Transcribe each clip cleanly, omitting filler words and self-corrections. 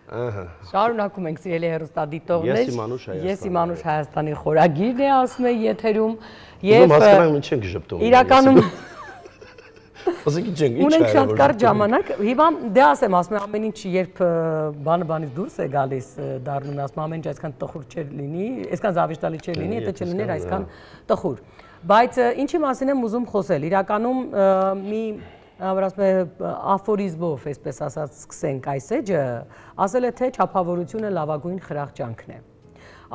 Շարունակում ենք սիրելի հեռուստադիտողներ։ Ես Իմանուշ Հայաստանի խորագիրն է ասում է եթերում եւ հասկանանք ինչ ենք ժպտում։ Իրականում Ասենք ինչ ունենք շատ կարճ ժամանակ։ Հիմա դե ասեմ, ասում եմ ամեն ինչ երբ բանից դուրս է գալիս դառնում, ասում ամեն ինչ այսքան տխուր չէր լինի, այսքան զավեշտալի չէր լինի, եթե չլիներ այսքան տխուր։ Բայց ինչի մասին եմ ուզում խոսել։ Իրականում մի ասում եմ աֆորիզմով, այսպես ասած, սկսենք այս էջը, ասել է թե չափավորությունը լավագույն խրախճանքն է։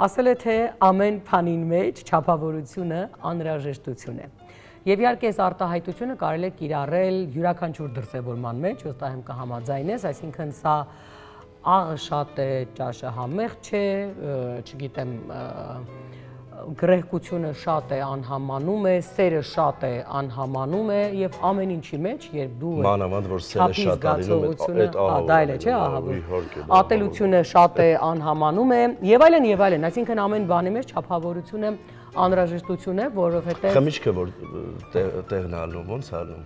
Ասել է թե ամեն բանին մեջ չափավորությունը անհրաժեշտություն է։ Եվ իհարկե այս արտահայտությունը կարելի է կիրառել յուրաքանչյուր դրսևորման մեջ, ոստահեմ կհամաձայնես, այսինքն սա աղը շատ է, ճաշը համեղ չէ, չգիտեմ, գրեհկությունը շատ է, անհամանում է, սերը շատ է, անհամանում է եւ ամեն ինչի մեջ, երբ դու մանավանդ որ սերը շատ ալինում դա էլ է, չէ, ատելությունը շատ է, անհամանում է եւ այլն, այսինքն ամեն բանի մեջ չափավորությունը անհրաժեշտություն է, որովհետեւ խմիչքը որ տեղն ալնում, ոնց ալնում,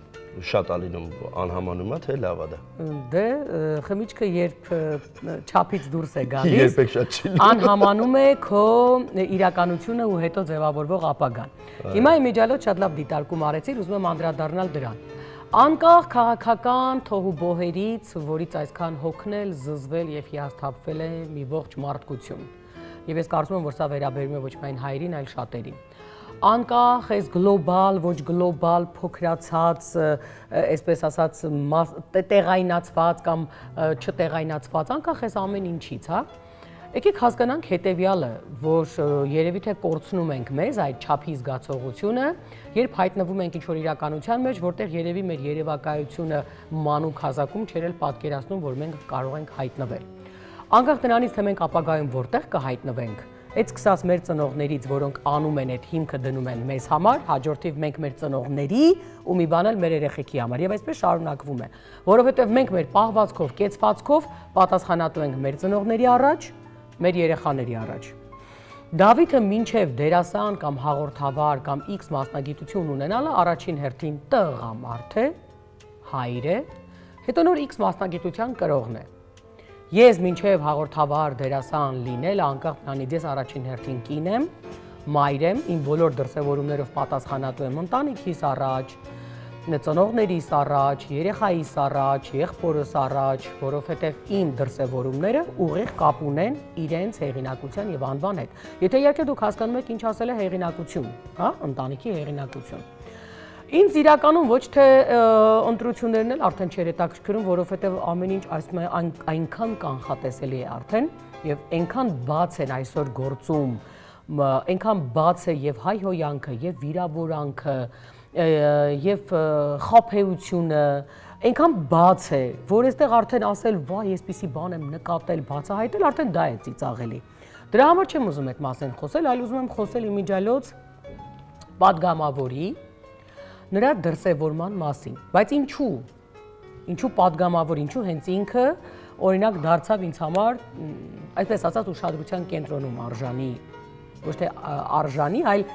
շատ ալինում անհամանում է, թե լավ է դա։ Դե խմիչքը երբ չափից դուրս է գալիս, անհամանում է քո իրականությունը ու հետո ձևավորվող ապագան։ Հիմա իմիջիալոց շատ լավ դիտարկում արեցիր, ուզում եմ անդրադառնալ դրան։ Անկախ քաղաքական թոհուբոհերից, որից այսքան հոգնել, զզվել եւ հիասթափվել է մի ողջ մարդկություն։ Եվ ես կարծում եմ, որ սա վերաբերում է ոչ միայն հայերին, այլ շատերին։ Անկախ այս գլոբալ, ոչ գլոբալ, փոքրացած, այսպես ասած, տեղայնացված կամ չտեղայնացված, անկախ այս ամեն ինչից, հա։ Եկեք հասկանանք հետևյալը, որ երևի թե կորցնում ենք մեզ այդ չափի զգացողությունը, երբ հայտնվում ենք ինչ-որ իրականության մեջ, որտեղ երևի մեր երևակայությունը մանուկ հազակում չէր էլ պատկերացնում, որ մենք կարող ենք հայտնվել։ Անկախ նրանից, թե մենք ապագայում որտեղ կհայտնվենք, այդ սկսած մեր ծնողներից, որոնք անում են այդ հիմքը դնում են մեզ համար, հաջորդիվ մենք մեր ծնողների ու մի բան էլ մեր երեխեքի համար, եւ այսպես շարունակվում է, որովհետեւ մենք մեր պահվածքով, կեցվածքով պատասխանատու ենք մեր ծնողների առաջ, մեր երեխաների առաջ։ Դավիթը մինչև դերասան կամ հաղորդավար կամ X մասնագիտություն ունենալը առաջին հերթին տղամարդ է, հայր է, հետո նոր X մասնագիտության կրողն է։ Ես մինչև հաղորդավար դերասան լինել, անկախ նրանից ես առաջին հերթին կին եմ, մայր եմ, իմ բոլոր դրսևորումներով պատասխանատու եմ ընտանիքիս առաջ, ծնողներիս առաջ, երեխայիս առաջ, եղբորս առաջ, որովհետև իմ դրսևորումները ուղիղ կապ ունեն իրենց հեղինակության եւ անվան հետ։ Եթե իհարկե դուք հասկանում եք ինչ ասել է հեղինակություն, հա, ընտանիքի հեղինակություն։ Ինձ իրականում ոչ թե ընտրություններն էլ արդեն չէր հետաքրքրում, որովհետև ամեն ինչ այնքան կանխատեսելի է արդեն եւ այնքան բաց են այսօր գործում, այնքան բաց է եւ հայհոյանքը եւ վիրավորանքը եւ խաբեությունը, այնքան բաց է, որ այստեղ արդեն ասել, վայ, այսպիսի բան եմ նկատել, բացահայտել, արդեն դա է ծիծաղելի։ Դրա համար չեմ ուզում այդ մասին խոսել, այլ ուզում եմ խոսել իմիջիալոց պատգամավորի նրա դրսևորման մասին, բայց ինչու պատգամավոր, ինչու հենց ինքը օրինակ դարձավ ինձ համար, այսպես ասած ուշադրության կենտրոնում արժանի, ոչ թե արժանի, այլ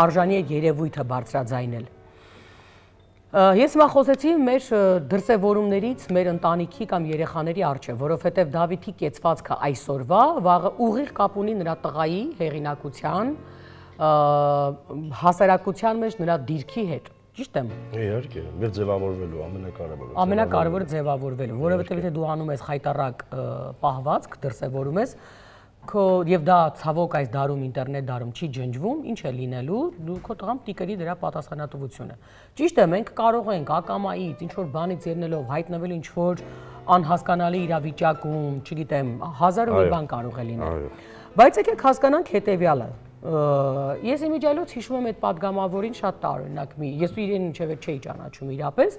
արժանի է երևույթը բարձրաձայնել։ Ես հիմա խոսեցի մեր դրսևորումներից մեր ընտանիքի կամ երեխաների առջև, որովհետև Դավիթի կեցվածքը այսօրվա վաղը ուղիղ կապ ունի նրա տղայի հեղինակության, հասարակության մեջ նրա դիրքի հետ։ Ճիշտ եմ։ Իհարկե, մեր ձևավորվելու ամենակարևորը։ Ամենակարևորը ձևավորվելու, որովհետև եթե դու անում ես խայտառակ պահվածք, դրսևորում ես, եւ դա ցավոք այս դարում ինտերնետ դարում չի ջնջվում, ինչ է լինելու, դու քո տղամ տիկերի դրա պատասխանատվությունը։ Ճիշտ է, մենք կարող ենք ակամայից, ինչ որ բանից ելնելով հայտնվել ինչ որ անհասկանալի իրավիճակում, չգիտեմ, հազար ու մի բան կարող է լինել։ Բայց եկեք հասկանանք հետեւյալը։ Ես իմիջիալոց հիշում եմ այդ պատգամավորին շատ տարօրինակ ես իրեն ինչևէ չէի ճանաչում իրապես,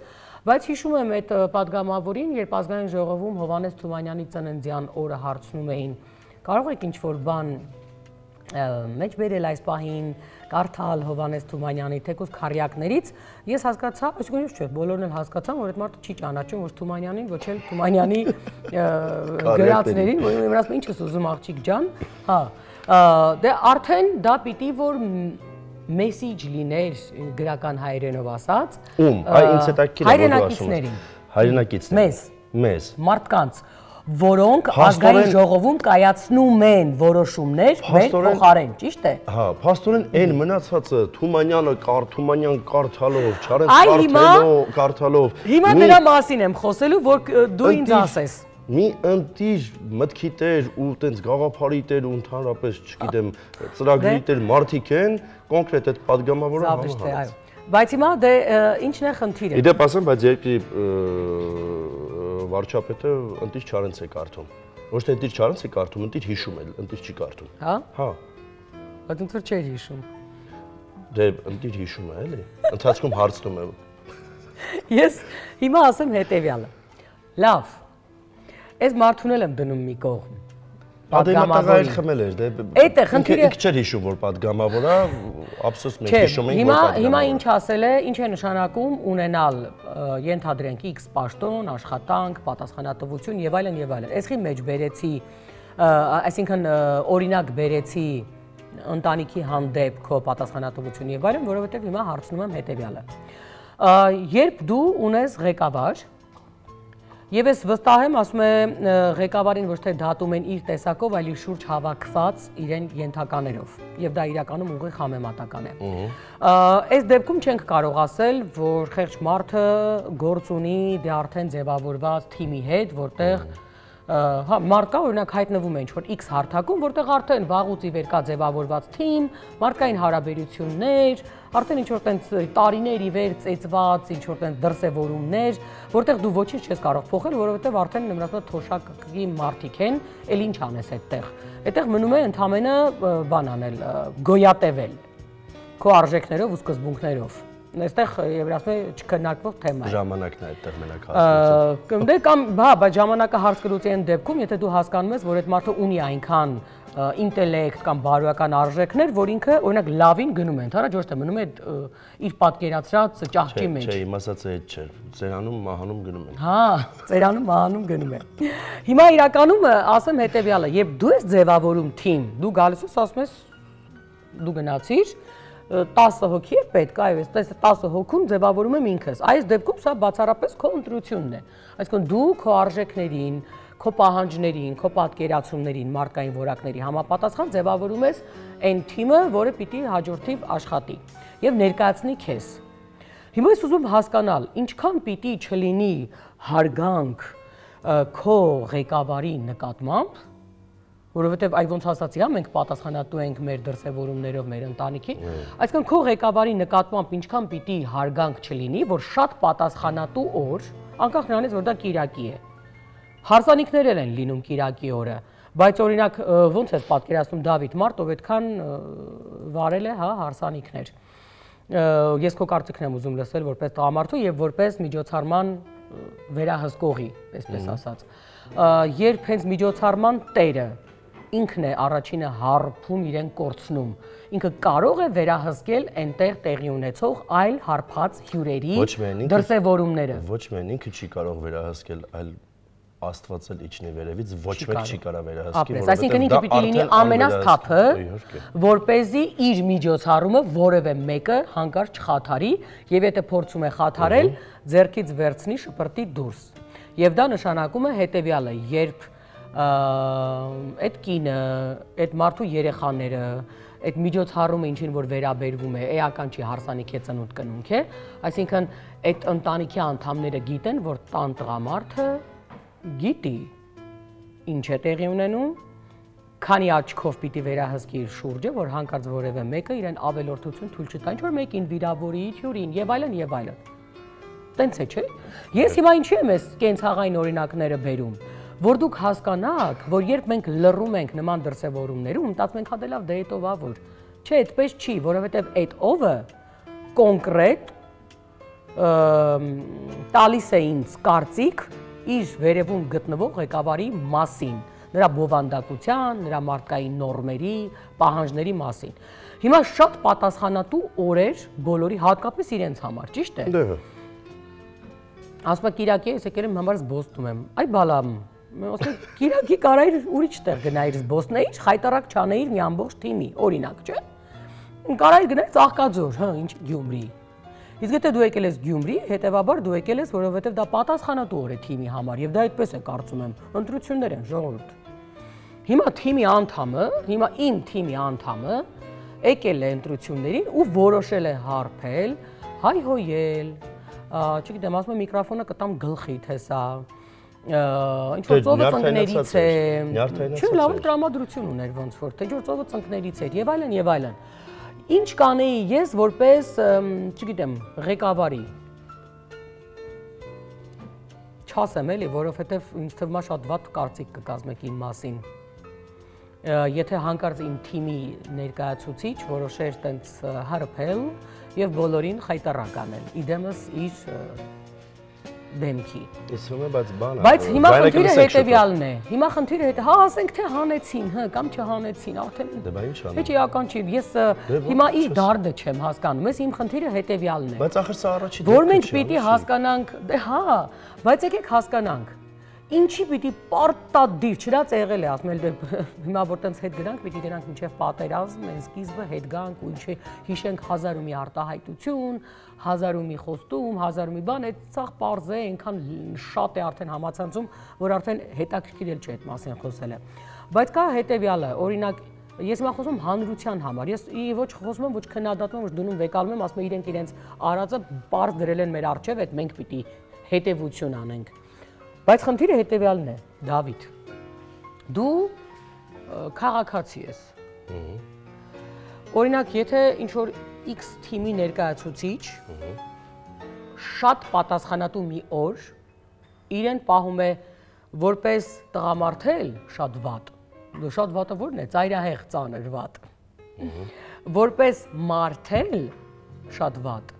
բայց հիշում եմ այդ պատգամավորին, երբ ազգային ժողովում Հովհաննես Թումանյանի ծննդյան օրը հարցնում էին, կարող եք ինչ-որ բան մեջ բերել այս պահին, կարդալ Հովհաննես Թումանյանի թեկուզ քառյակներից, ես հասկացա, այսինքն չէ, բոլորն էլ հասկացան, որ այդ մարդը չի ճանաչում ոչ Թումանյանին, ոչ էլ Թումանյանի գրածներին, որ ասում ինչ ես ուզում աղջիկ ջան, հա, դե արդեն դա պիտի որ մեսիջ լիներ գրական հայերենով ասած, ում, այ ինձ հետաքրքիր է հայրենակիցներին, հայրենակիցներին, մեզ, մարդկանց, որոնք ազգային ժողովում կայացնում են որոշումներ մեր փոխարեն, ճիշտ է։ Հա, փաստորեն այն մնացածը Թումանյանը կարդալով, կարդալով։ Հիմա նրա մասին եմ խոսելու, որ դու ինձ ասես։ Մի ընտիր մտքի տեր ու տենց գաղափարի տեր ու ընդհանրապես, չգիտեմ, ծրագրի տեր մարդիկ են, կոնկրետ այդ падգամավորը համահարած։ Բայց հիմա դե ինչն է խնդիրը։ Իդեպ ասեմ, բայց երկրի վարչապետը ընտիր Չարենց է կարդում։ Ոչ թե ընտիր Չարենց է կարդում, ընտիր հիշում է, ընտիր չի կարդում։ Հա։ Հա։ Բայց ոնց որ չէր հիշում։ Դե ընտիր հիշում է, էլի։ Ընթացքում հարցնում է։ Ես հիմա ասեմ հետեւյալը։ Լավ։ Այս մարդուն եմ դնում մի կողմ։ Պատգամավորը խմել էր, դե։ Այդ է խնդիրը։ Ինքը չէր հիշում, որ պատգամավոր է, ափսոս մենք հիշում ենք, որ պատգամավոր է։ Հիմա ինչ ասել է, ինչ է նշանակում ունենալ ենթադրենք X պաշտոն, աշխատանք, պատասխանատվություն եւ այլն եւ այլն։ Այսի մեջ բերեցի, այսինքն օրինակ բերեցի ընտանիքի հանդեպ քո պատասխանատվություն եւ այլն, որովհետեւ հիմա հարցնում եմ հետեւյալը։ Երբ դու ունես ղեկավար, եւ ես վստահ եմ, ասում է ղեկավարին ոչ թե դատում են իր տեսակով, այլ իր շուրջ հավաքված իրեն ենթականերով, եւ դա իրականում ուղիղ համեմատական է։ Այս դեպքում չենք կարող ասել, որ խեղճ մարդը գործ ունի դե արդեն ձևավորված թիմի հետ, որտեղ հա մարդկա օրինակ հայտնվում է ինչ-որ X հարթակում, որտեղ արդեն վաղուց ի վեր կա ձևավորված թիմ, մարդկային հարաբերություններ, արդեն ինչ-որ տենց տարիներ ի վեր ծեծված, ինչ-որ տենց դրսևորումներ, որտեղ դու ոչինչ չես կարող փոխել, որովհետև արդեն նույնիսկ թոշակի մարդիկ են, էլ ինչ անես այդտեղ։ Այդտեղ մնում է ընդամենը բան անել, գոյատևել քո արժեքներով ու սկզբունքներով։ Այստեղ եւ ասում է չքննարկվող թեմա է։ Ժամանակն է այդտեղ մենակ հարցը։ Դե կամ հա, բայց ժամանակը հարց կլուծի այն դեպքում, եթե դու հասկանում ես, որ այդ մարդը ունի այնքան ինտելեկտ կամ բարոյական արժեքներ, որ ինքը օրինակ լավին գնում է, ընդհանրապես ոչ թե մնում է իր պատկերացրած ճահճի մեջ։ Չէ, իմ ասածը այդ չէ։ Ծերանում, մահանում գնում են։ Հա, ծերանում, մահանում գնում են։ Հիմա իրականում ասեմ հետեւյալը, երբ դու ես ձևավորում թիմ, դու գալիս ես ասում ես դու գնացիր 10 հոգի է պետք, այո, այս 10 հոգուն ձևավորում եմ ինքս։ Այս դեպքում սա բացառապես քո ընտրությունն է։ Այսինքն դու քո արժեքներին, քո պահանջներին, քո պատկերացումներին, մարդկային որակների համապատասխան ձևավորում ես այն թիմը, որը պիտի հաջորդիվ աշխատի եւ ներկայացնի քեզ։ Հիմա ես ուզում հասկանալ, ինչքան պիտի չլինի հարգանք քո ղեկավարի նկատմամբ, որովհետև այ ոնց ասացի, հա, մենք պատասխանատու ենք մեր դրսևորումներով մեր ընտանիքին, այսինքն քո ղեկավարի նկատմամբ ինչքան պիտի հարգանք չլինի, որ շատ պատասխանատու օր, անկախ նրանից, որ դա կիրակի է։ Հարսանիքներ են լինում կիրակի օրը, բայց օրինակ ոնց ես պատկերացնում Դավիթ մարդ, ով այդքան վարել է, հա, հարսանիքներ։ Ես քո կարծիքն եմ ուզում լսել որպես տղամարդու եւ որպես միջոցառման վերահսկողի, այսպես ասած։ Երբ հենց միջոցառման տերը ինքն է առաջինը հարբում իրեն կորցնում, ինքը կարող է վերահսկել այնտեղ տեղի ունեցող այլ հարբած հյուրերի դրսևորումները։ Ոչ միայն ինքը չի կարող վերահսկել, այլ Աստված էլ իջնի վերևից, ոչ մեկ չի կարող վերահսկի, որովհետև այսինքն ինքը պիտի լինի ամենասթափը, որպեսզի իր միջոցառումը որևէ մեկը հանկարծ չխաթարի եւ եթե փորձում է խաթարել, ձեռքից վերցնի շպրտի դուրս։ Եվ դա նշանակում է հետեւյալը, երբ այդ կինը, այդ մարդու երեխաները, այդ միջոցառումը ինչին որ վերաբերվում է, էական չի հարսանիք է ծնունդ կնունք է, այսինքն այդ ընտանիքի անդամները գիտեն, որ տան տղամարդը գիտի ինչ է տեղի ունենում, քանի աչքով պիտի վերահսկի իր շուրջը, որ հանկարծ որևէ մեկը իրեն ավելորդություն թույլ չտա, ինչ որ մեկին վիրավորի, հյուրին եւ այլն եւ այլն։ Տենց է, չէ՞։ Ես հիմա ինչի եմ այս կենցաղային օրինակները բերում, որ դուք հասկանաք, որ երբ մենք լռում ենք նման դրսևորումներում, մտածում ենք հա դե լավ, դե հետո ա որ։ Չէ, այդպես չի, որովհետեւ այդ ովը կոնկրետ տալիս է ինձ կարծիք իր վերևում գտնվող ղեկավարի մասին, նրա բովանդակության, նրա մարդկային նորմերի, պահանջների մասին։ Հիմա շատ պատասխանատու օրեր բոլորի, հատկապես իրենց համար, ճիշտ է։ Դե։ Ասում եք Կիրակի, ես եկել եմ համար զբոսնում եմ։ Այ բալամ, ասում եք Կիրակի կարայր ուրիշ տեղ գնայր զբոսնեիր, խայտարակ չանեիր մի ամբողջ թիմի, օրինակ, չէ։ Կարայր գնայր Ծաղկաձոր, հա, ինչ Գյումրի։ Իսկ եթե դու եկել ես Գյումրի, հետևաբար դու եկել ես, որովհետև դա պատասխանատու օր է թիմի համար եւ դա այդպես է կարծում եմ։ Ընտրություններ են, ժողովուրդ։ Հիմա իմ թիմի անդամը եկել է ընտրություններին ու որոշել է հարբել, հայհոյել, չգիտեմ, ասում եմ միկրոֆոնը կտամ գլխիդ հեսա, ինչ-որ ծովը ծնկներից է, չէ, լավ տրամադրություն ուներ ոնց որ, թե ինչ-որ ծովը ծնկներից էր եւ այլն եւ այլն։ Ինչ կանեի ես որպես, չգիտեմ, ղեկավարի, չասեմ էլի, որովհետեւ ինձ թվում է շատ վատ կարծիք կկազմեք իմ մասին։ Եթե հանկարծ իմ թիմի ներկայացուցիչ որոշեր տենց հարբել եւ բոլորին խայտարակ անել, իդեմս իր դեմքի։ Բայց հիմա խնդիրը հետեւյալն է։ Հիմա խնդիրը հա ասենք թե հանեցին, հա կամ չհանեցին, արդեն Ոչ իրական չի, ես հիմա իր դարդը չեմ հասկանում, ես իմ խնդիրը հետեւյալն է։ Բայց ախր սա առաջի որ մենք պիտի հասկանանք, դե հա, բայց եկեք հասկանանք։ Ինչի պիտի պարտադիր, չնայած եղել է ասում էլ հիմա որ տենց հետ գնանք, պիտի գնանք մինչև պատերազմ, այն սկիզբը հետ գանք ու ինչի հիշենք 1000 ու մի արտահայտություն, 1000 ու մի խոստում, 1000 ու մի բան, այդ ցախ պարզ է, այնքան շատ է արդեն համացանցում, որ արդեն հետաքրքիր էլ չէ այդ մասին խոսելը։ Բայց կա հետևյալը, օրինակ ես հիմա խոսում հանրության համար, ես ոչ խոսում եմ, ոչ քննադատում եմ, ոչ դնում վեկալում եմ, ասում եմ իրենք իրենց արածը պարզ դրել են մեր առջև, այդ մենք պիտի հետևություն անենք։ Բայց խնդիրը հետևյալն է, Դավիթ, դու քաղաքացի ես, օրինակ եթե ինչ-որ X թիմի ներկայացուցիչ շատ պատասխանատու մի օր իրեն պահում է որպես տղամարդ շատ վատ, շատ վատը որն է, ծայրահեղ ծանր վատ, որպես մարդ շատ վատ,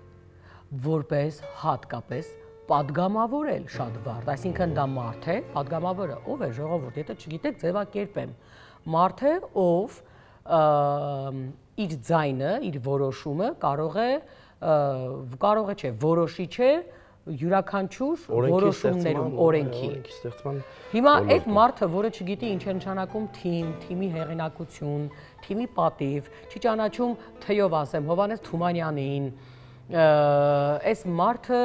որպես հատկապես պատգամավորել շատ վարդ, այսինքն դա մարդ է, պատգամավորը ով է ժողովուրդ, եթե չգիտեք ձևակերպեմ, մարդ է, ով իր ձայնը, իր որոշումը կարող է չէ, որոշիչ է յուրաքանչյուր որոշումներում, օրենքի։ Հիմա այդ մարդը, որը չգիտի ինչ է նշանակում թիմի հեղինակություն, թիմի պատիվ, չի ճանաչում թեյով ասեմ Հովհաննես Թումանյանին, այս մարդը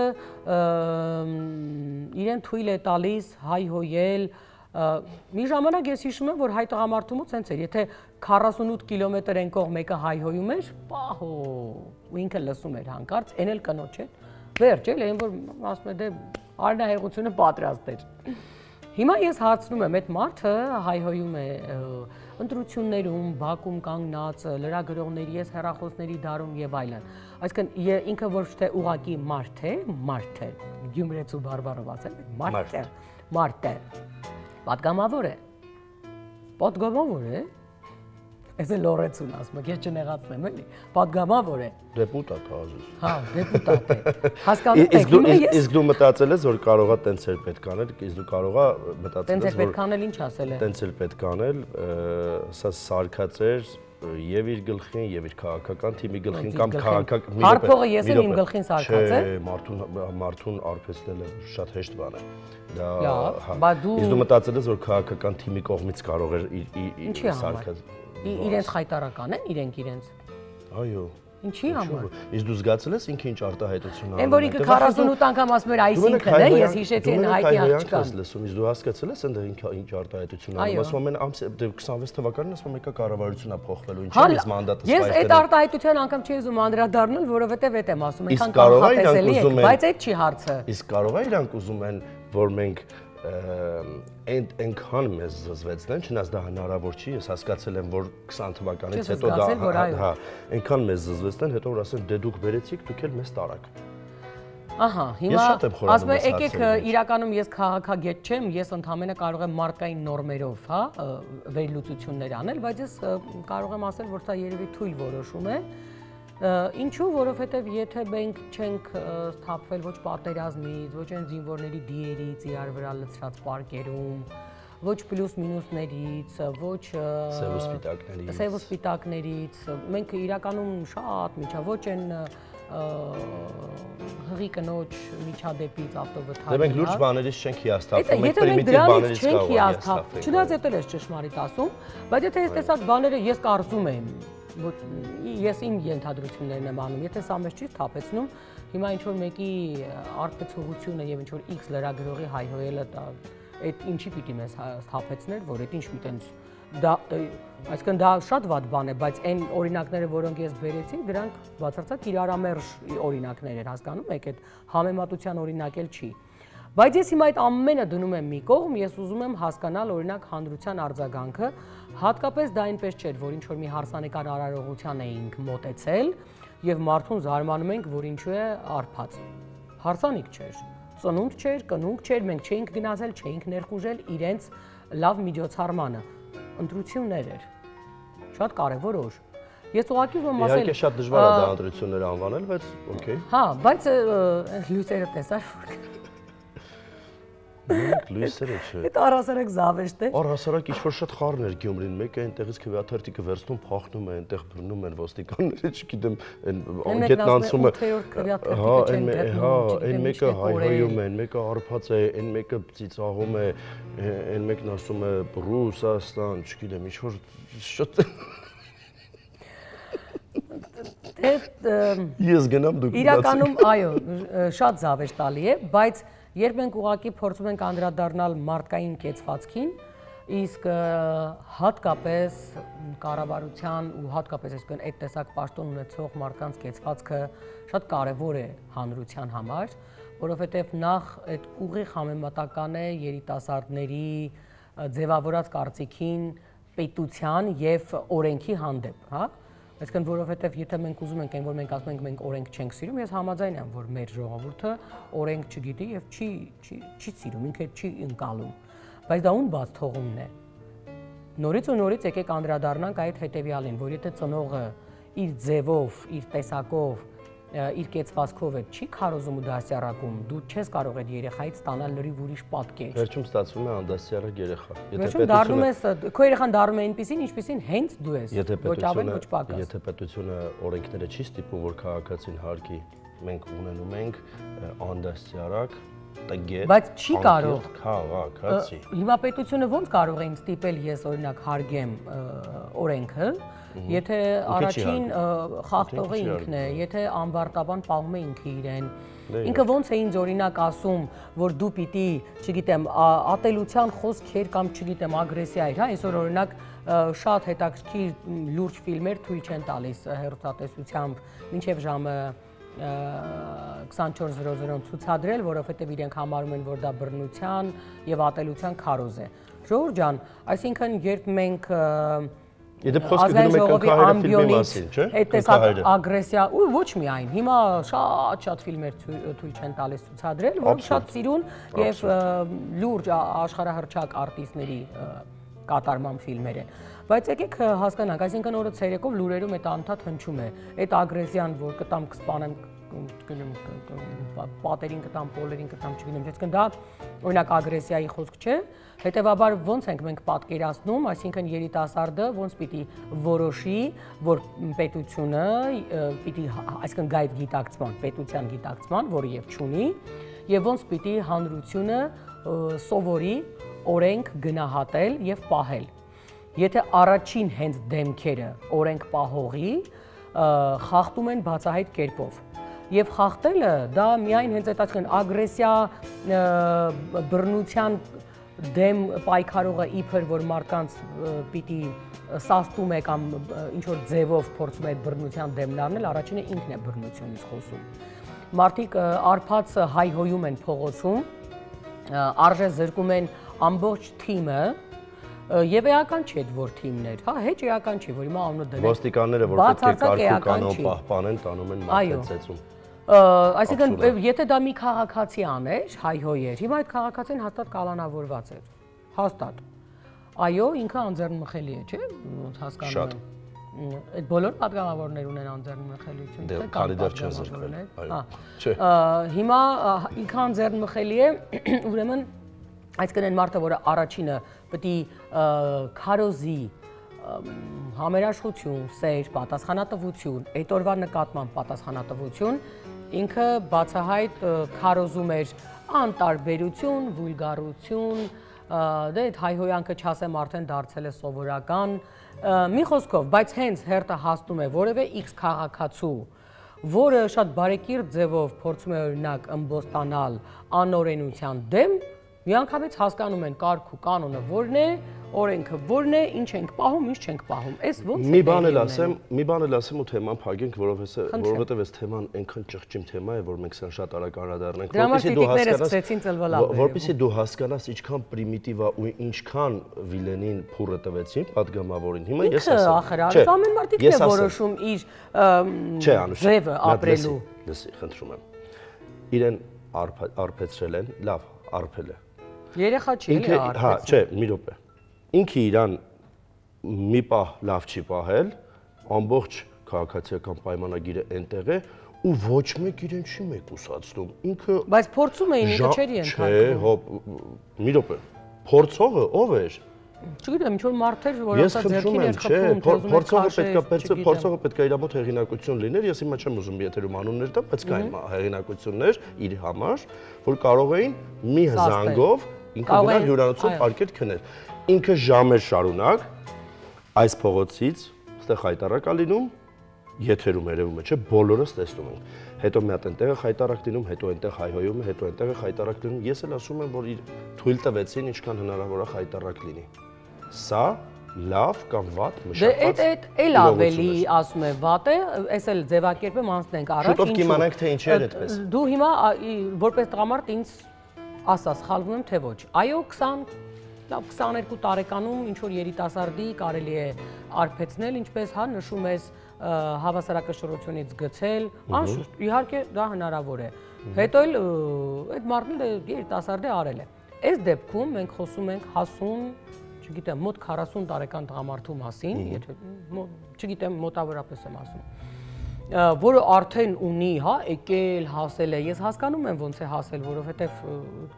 իրեն թույլ է տալիս հայհոյել, մի ժամանակ ես հիշում եմ, որ հայ տղամարդու մոտ սենց էր, եթե 48 կիլոմետր են կողմ մեկը հայհոյում էր, պահո, ու ինքը լսում էր հանկարծ, են էլ կնոջ էր, վերջ էլ, այն որ ասում է դե արնահեղությունը պատրաստ էր։ Հիմա ես հարցնում եմ, այդ մարդը հայհոյում է ընտրություններում, Բաքում կանգնած, լրագրողների, ես հեռախոսների դարում եւ այլն։ Այսինքն ինքը ոչ թե ուղակի մարդ է, Գյումրեցու բարբառով ասել, մարդ է, պատգամավոր է, Ես էլ լորեցուն ասում, ես չնեղացնեմ, էլի, պատգամավոր է։ Դեպուտատ ազուս։ Հա, դեպուտատ է։ Հասկանում եք, իսկ դու մտածել ես, որ կարողա տենց էլ պետք անել, իսկ դու կարողա մտածել ես, որ տենց էլ պետք անել, ինչ ասել է։ Տենց էլ պետք անել, սա սարքած էր եւ իր գլխին եւ իր քաղաքական թիմի գլխին կամ քաղաքական Հարփողը ես եմ իմ գլխին սարքած է։ Մարդուն արփեսնելը շատ հեշտ բան է։ Դա իսկ դու մտածել ես, որ քաղաքական թիմի կողմից կարող էր իր սարքած իրենց խայտարական են իրենց։ Այո։ Ինչի համար։ Իսկ դու զգացել ես ինքը ինչ արտահայտություն անում է։ Այն որ ինքը 48 անգամ ասում էր այսինքն է, ես հիշեցի այն հայտի աղջկան։ Լսում, իսկ դու հասկացել ես այնտեղ ինքը ինչ արտահայտություն անում, ասում են ամս 26 թվականին ասում եկա կառավարությունն է փոխվելու, ինչի՞ ես մանդատը սպայել։ Ես այդ արտահայտության անգամ չի ուզում անդրադառնալ, որովհետև այդ եմ ասում, այնքան կանխատեսելի է, բայց այդ չի հարցը։ Իսկ կարող է իրանք ուզում են, որ մենք այնքան մեզ զզվեցնեն, չնայած դա հնարավոր չի, ես հասկացել եմ, որ 20 թվականից հետո դա հա, այնքան մեզ զզվեցնեն, հետո որ ասեն դե դուք բերեցիք, դուք էլ մեզ տարաք։ Ահա, հիմա ասում եմ, եկեք իրականում ես քաղաքագետ չեմ, ես ընդհանրապես կարող եմ մարդկային նորմերով, հա, վերլուծություններ անել, բայց ես կարող եմ ասել, որ դա երևի թույլ որոշում է։ Ինչու, որովհետև եթե մենք չենք սթափվել ոչ պատերազմից, ոչ այն զինվորների դիերից, իրար վրա լցրած պարկերում, ոչ պլյուս մինուսներից, ոչ սև ու սպիտակներից, մենք իրականում շատ միջա, ոչ այն հղի կնոջ միջադեպից ավտովթարի։ Դե մենք լուրջ բաներից չենք հիասթափվում, մենք պրիմիտիվ բաներից չենք հիասթափվում։ Չնայած դա էլ ճշմարիտ ասում, բայց եթե այս տեսակ բաները ես կարծում եմ, ես իմ ենթադրություններն եմ անում, եթե սա մեզ չի սթափեցնում, հիմա ինչ որ մեկի արբեցողությունը եւ ինչ որ X լրագրողի հայհոյելը այդ ինչի պիտի մեզ սթափեցներ, որ այդ ինչ մի տենց դա այսինքն դա շատ վատ բան է, բայց այն օրինակները, որոնք ես բերեցի, դրանք բացարձակ իրարամերժ օրինակներ էր, հասկանում եք, այդ համեմատության օրինակ էլ չի։ Բայց ես հիմա այդ ամենը դնում եմ մի կողմ, ես ուզում եմ հասկանալ օրինակ հանրության արձագանքը, հատկապես դա այնպես չէր, որ ինչ որ մի հարսանեկան արարողության էինք մոտեցել եւ մարդուն զարմանում ենք, որ ինչու է արփած։ Հարսանիք չէր, ծնունդ չէր, կնունք չէր, մենք չէինք գնացել, չէինք ներխուժել իրենց լավ միջոցառմանը, ընտրություններ էր, շատ կարևոր օր։ Ես ուղղակի ուզում եմ ասել, իհարկե շատ դժվար է դա ընտրություններ անվանել, բայց օքեյ։ Հա, բայց լույսերը տեսար որ լույսերը չէ։ Այդ առհասարակ զավեշտ է։ Առհասարակ ինչ-որ շատ խառն էր Գյումրին, մեկը այնտեղից քվեաթերթիկը վերցնում, փախնում է, այնտեղ բռնում են ոստիկանները, չգիտեմ, այն անկետն անցումը։ Հա, այն մեկը հայհոյում է, այն մեկը արփած է, այն մեկը ծիծաղում է, այն մեկն ասում է Ռուսաստան, չգիտեմ, ինչ-որ շատ Ես գնամ դուք իրականում, այո, շատ զավեշտ տալի է, բայց երբ մենք ուղղակի փորձում ենք անդրադառնալ մարդկային կեցվածքին, իսկ հատկապես կառավարության ու հատկապես այսինքն այդ տեսակ պաշտոն ունեցող մարդկանց կեցվածքը շատ կարևոր է հանրության համար, որովհետև նախ այդ ուղիղ համեմատական է երիտասարդների ձևավորած կարծիքին պետության եւ օրենքի հանդեպ, հա? Այսինքն որովհետև եթե մենք ուզում ենք այն որ մենք ասում ենք մենք օրենք չենք սիրում, ես համաձայն եմ որ մեր ժողովուրդը օրենք չգիտի եւ չի սիրում, ինքը չի ընկալում։ Բայց դա ուն բաց թողումն է։ Նորից ու նորից եկեք անդրադառնանք այդ հետեւյալին, որ եթե ծնողը իր ձևով, իր տեսակով, իր կեցվածքով է չի քարոզում ու դասյարակում, դու չես կարող այդ երեխայից ստանալ լրիվ ուրիշ պատկեր։ Վերջում ստացվում է անդասյարակ երեխա։ Վերջում դառնում ես, քո երեխան դառնում է այնպեսին, ինչպեսին հենց դու ես, ոչ ավել, ոչ պակաս։ Եթե պետությունը օրենքները չի ստիպում, որ քաղաքացին հարկի, մենք ունենում ենք անդասյարակ տգետ, բայց չի կարող քաղաքացի։ Հիմա պետությունը ոնց կարող է ինձ ստիպել ես օրինակ հարգեմ օրենքը, եթե առաջին խախտողը ինքն է, եթե անվարտաբան պահում է ինքը իրեն, ինքը ոնց է ինձ օրինակ ասում, որ դու պիտի, չգիտեմ, ատելության խոսքեր կամ չգիտեմ, ագրեսիա էր, հա, այսօր օրինակ շատ հետաքրքիր լուրջ ֆիլմեր թույլ չեն տալիս հեռուստատեսությամբ մինչև ժամը 24:00 ցուցադրել, որովհետև իրենք համարում են, որ դա բռնության եւ ատելության քարոզ է։ Ժողովուրդ ջան, այսինքն երբ մենք Եթե խոսքը գնում եք կանքահայրը ֆիլմի մասին, չէ՞։ Այդ տեսակ ագրեսիա, ու ոչ միայն, հիմա շատ ֆիլմեր թույլ չեն տալիս ցուցադրել, որոնք շատ սիրուն եւ լուրջ աշխարհահռչակ արտիստների կատարման ֆիլմեր են։ Բայց եկեք հասկանանք, այսինքն օրը ցերեկով լուրերում այդ անդադ հնչում է, այդ ագրեսիան, որ կտամ կսպանեմ, պատերին կտամ, պոլերին կտամ, չգիտեմ, այսինքն դա օրինակ ագրեսիայի խոսք չէ, հետեւաբար ոնց ենք մենք պատկերացնում, այսինքն երիտասարդը ոնց պիտի որոշի, որ պետությունը պիտի այսինքն գայդ գիտակցման, պետության գիտակցման, որը եւ չունի, եւ ոնց պիտի հանրությունը սովորի օրենք գնահատել եւ պահել։ Եթե առաջին հենց դեմքերը օրենք պահողի խախտում են բացահայտ կերպով եւ խախտելը դա միայն հենց այդ այսինքն ագրեսիա բռնության դեմ պայքարողը իբր որ մարդկանց պիտի սաստում է կամ ինչ որ ձևով փորձում է այդ բռնության դեմն առնել, առաջինը ինքն է բռնությունից խոսում։ Մարդիկ արփած հայհոյում են փողոցում, արժե զրկում են ամբողջ թիմը Եվ էական չի այդ որ թիմներ, հա, հեչ էական չի, որ հիմա անունը դնեն։ Ոստիկանները, որ պետք է կարգու կանոն պահպանեն, տանում են մարտեցեցում։ Այսինքն, եթե դա մի քաղաքացի աներ, հայհոյեր, հիմա այդ քաղաքացին հաստատ կալանավորված էր, հաստատ։ Այո, ինքը անձեռնմխելի է, չէ՞, ոնց հասկանում եմ։ Այդ բոլոր պատգամավորներ ունեն անձեռնմխելիություն, թե քանի դեռ չեն զրկվել, այո։ Չէ։ Հիմա ինքը անձեռնմխելի է, ուրեմն այսինքն այն մարդը, որը առաջինը պետք է քարոզի համերաշխություն, սեր, պատասխանատվություն, այդ օրվա նկատմամբ պատասխանատվություն, ինքը բացահայտ քարոզում էր անտարբերություն, վուլգարություն, դե այդ հայհոյանքը չասեմ արդեն դարձել է սովորական, մի խոսքով, բայց հենց հերթը հասնում է որևէ X քաղաքացու, որը շատ բարեկիրթ ձևով փորձում է օրինակ ըմբոստանալ անօրենության դեմ, միանգամից հասկանում են կարգ ու կանոնը որն է, օրենքը որն է, ինչ ենք պահում, ինչ չենք պահում։ Այս ոնց է։ Մի բան էլ ասեմ ու թեման փակենք, որովհետև այս թեման այնքան ճղճիմ թեմա է, որ մենք սա շատ արագ անդրադառնանք, որպեսզի դու հասկանաս ինչքան պրիմիտիվ է ու ինչքան Վիլենին փուռը տվեցին պատգամավորին։ Հիմա ես ասեմ։ Ախր արդ ամեն մարդիկն է որոշում իր ձևը ապրելու։ Լսի, խնդրում եմ։ Իրեն արփեցրել են, լավ, արփել է։ Երեխա չի էլի արփեցրել։ Հա, չէ, մի րոպե։ Ինքը իրան մի պահ լավ չի պահել, ամբողջ քաղաքացիական պայմանագիրը այնտեղ է ու ոչ մեկ իրեն չի մեկուսացնում։ Ինքը Բայց փորձում էին, ինքը չէր ենթարկվում։ Չէ, հոп, մի րոպե։ Փորձողը ով էր։ Չգիտեմ, ինչ որ մարդ էր, որ ասա ձեռքին էր խփում, փորձողը պետք է իր մոտ հեղինակություն լիներ, ես հիմա չեմ ուզում եթերում անուններ տամ, բայց կային հեղինակություններ իր համար, որ կարող էին մի զանգով ինքը գնալ հյուրանոցում պարկետ քնել։ Ինքը ժամեր շարունակ այս փողոցից այստեղ խայտարակ է լինում, եթերում երևում է, չէ, բոլորս տեսնում ենք։ Հետո մի հատ այնտեղ է խայտարակ լինում, հետո այնտեղ հայհոյում է, հետո այնտեղ է խայտարակ լինում։ Ես էլ ասում եմ, որ իր թույլ տվեցին ինչքան հնարավոր է խայտարակ լինի։ Սա լավ կամ վատ մշակված։ Դե էլ ավելի ասում է վատ է, այս էլ ձևակերպեմ անցնենք առաջ։ Շուտով կիմանանք թե ինչ էր այդպես։ Դու հիմա որպես տղամարդ ինձ ասա, սխալվում եմ թե ոչ։ Այո, 22 տարեկանում ինչ որ երիտասարդի կարելի է արփեցնել, ինչպես հա նշում ես հավասարակշռությունից գցել, անշուշտ, իհարկե դա հնարավոր է։ Հետո էլ այդ մարդն երիտասարդ է արել է։ Այս դեպքում մենք խոսում ենք հասուն, չգիտեմ, մոտ 40 տարեկան տղամարդու մասին, եթե չգիտեմ, մոտավորապես եմ ասում, որը արդեն ունի, հա, եկել, հասել է։ Ես հասկանում եմ ոնց է հասել, որովհետև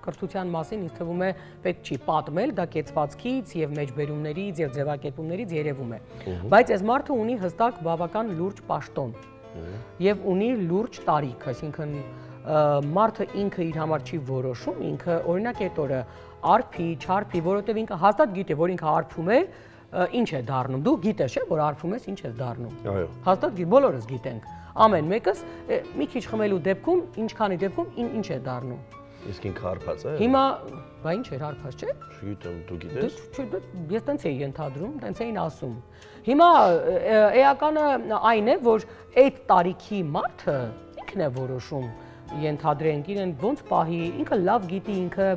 կրթության մասին ինձ թվում է պետք չի պատմել, դա կեցվածքից եւ մեջբերումներից եւ ձևակերպումներից երևում է։ Բայց այս մարդը ունի հստակ բավական լուրջ պաշտոն եւ ունի լուրջ տարիք, այսինքն մարդը ինքը իր համար չի որոշում, ինքը օրինակ այդ օրը արփի, չարփի, որովհետև ինքը հաստատ գիտե, որ ինքը արփում է, ինչ է դառնում։ Դու գիտես, չէ՞, որ արփում ես, ինչ է դառնում։ Այո։ Հաստատ բոլորս գիտենք։ Ամեն մեկս մի քիչ խմելու դեպքում, ինչքանի դեպքում ինչ է դառնում։ Իսկ ինքը արփած է։ Հիմա, բա ինչ էր արփած, չէ՞։ Չգիտեմ, դու գիտես։ Ես տենց էի ենթադրում, տենց էին ասում։ Հիմա էականը այն է, որ այդ տարիքի մարդը ինքն է որոշում, ենթադրենք իրեն ոնց պահի, ինքը լավ գիտի ինքը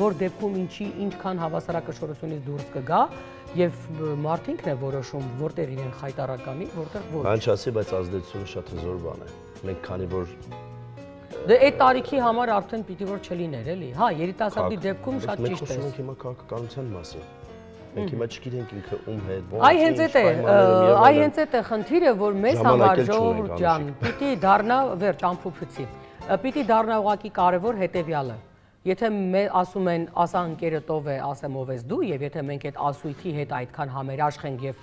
որ դեպքում ինչի ինչքան հավասարակշռությունից դուրս կգա եւ մարդը ինքն է որոշում որտեղ իրեն խայտարականի, որտեղ ոչ։ Բան չասի, բայց ազդեցությունը շատ հզոր բան է։ Մենք քանի որ Դե այդ տարիքի համար արդեն պիտի որ չլիներ, էլի։ Հա, երիտասարդի դեպքում շատ ճիշտ է։ Մենք խոսում ենք հիմա քաղաքականության մասին։ Մենք հիմա չգիտենք ինքը ում հետ, ոնց։ Այ հենց այդ է խնդիրը, որ մեզ համար ժողովուրդ ջան, պիտի դառնա վերջ ամփոփեցի։ Պիտի դառնա ուղղակի կարևոր հետևյալը։ Եթե ասում են, ասա ընկերդ ով է, ասեմ ով ես դու, եւ եթե մենք այդ ասույթի հետ այդքան համերաշխ ենք եւ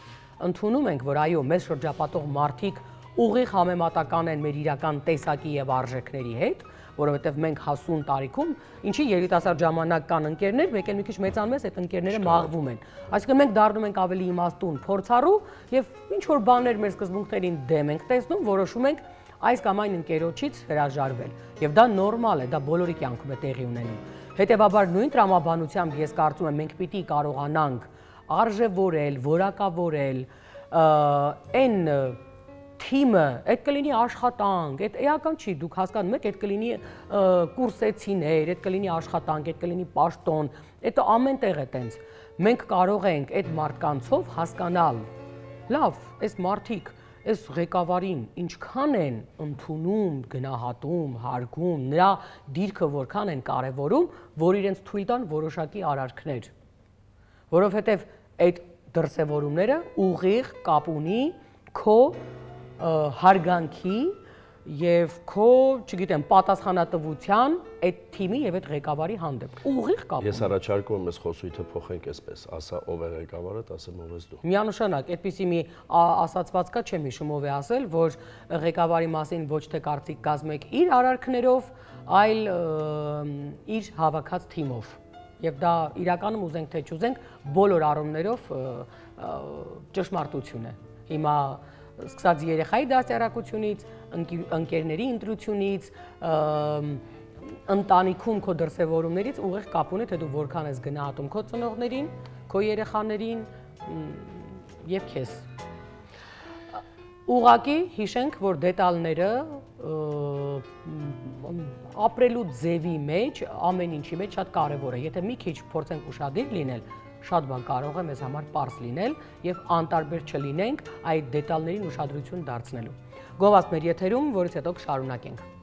ընդունում ենք, որ այո, մեզ շրջապատող մարդիկ ուղիղ համեմատական են մեր իրական տեսակի եւ արժեքների հետ, որովհետեւ մենք հասուն տարիքում, ինչի երիտասարդ ժամանակ կան ընկերներ, մեկ էլ մի քիչ մեծանում ես, այդ ընկերները մաղվում են։ Այսինքն մենք դառնում ենք ավելի իմաստուն, փորձառու եւ ինչ որ բաներ մեր սկզբունքներին դեմ ենք տեսնում, որոշում ենք այս կամ այն ընկերոջից հրաժարվել։ Եվ դա նորմալ է, դա բոլորի կյանքում է տեղի ունենում։ Հետևաբար նույն տրամաբանությամբ ես կարծում եմ մենք պիտի կարողանանք արժևորել, որակավորել այն թիմը, այդ կլինի աշխատանք, այդ էական չի, դուք հասկանում եք, այդ կլինի կուրսեցիներ, այդ կլինի աշխատանք, այդ կլինի պաշտոն, այդ ամեն տեղ է տենց։ Մենք կարող ենք այդ մարդկանցով հասկանալ, լավ, այս մարդիկ այս ղեկավարին ինչքան են ընդունում, գնահատում, հարգում, նրա դիրքը որքան են կարևորում, որ իրենց թույլ տան որոշակի արարքներ։ Որովհետև այդ դրսևորումները ուղիղ կապ ունի քո հարգանքի եւ քո, չգիտեմ, պատասխանատվության այդ թիմի եւ այդ ղեկավարի հանդեպ։ Ուղիղ կապ։ Ես առաջարկում եմ այս խոսույթը փոխենք այսպես, ասա ով է ղեկավարը, ասեմ ով ես դու։ Միանշանակ, այդպիսի մի ասացված կա, չեմ հիշում ով է ասել, որ ղեկավարի մասին ոչ թե կարծիք կազմեք իր արարքներով, այլ իր հավաքած թիմով։ Եվ դա իրականում ուզենք թե չուզենք, բոլոր առումներով ճշմարտություն է։ Հիմա սկսած երեխայի դաստիարակությունից, ընկերների ընտրությունից, ընտանիքում քո դրսևորումներից ուղիղ կապ ունի, թե դու որքան ես գնահատում քո ծնողներին, քո երեխաներին եւ քեզ։ Ուղղակի հիշենք, որ դետալները ապրելու ձևի մեջ, ամեն ինչի մեջ շատ կարևոր է։ Եթե մի քիչ փորձենք ուշադիր լինել, շատ բան կարող է մեզ համար պարզ լինել եւ անտարբեր չլինենք այդ դետալներին ուշադրություն դարձնելու։ Գովազդ մեր եթերում, որից հետո կշարունակենք։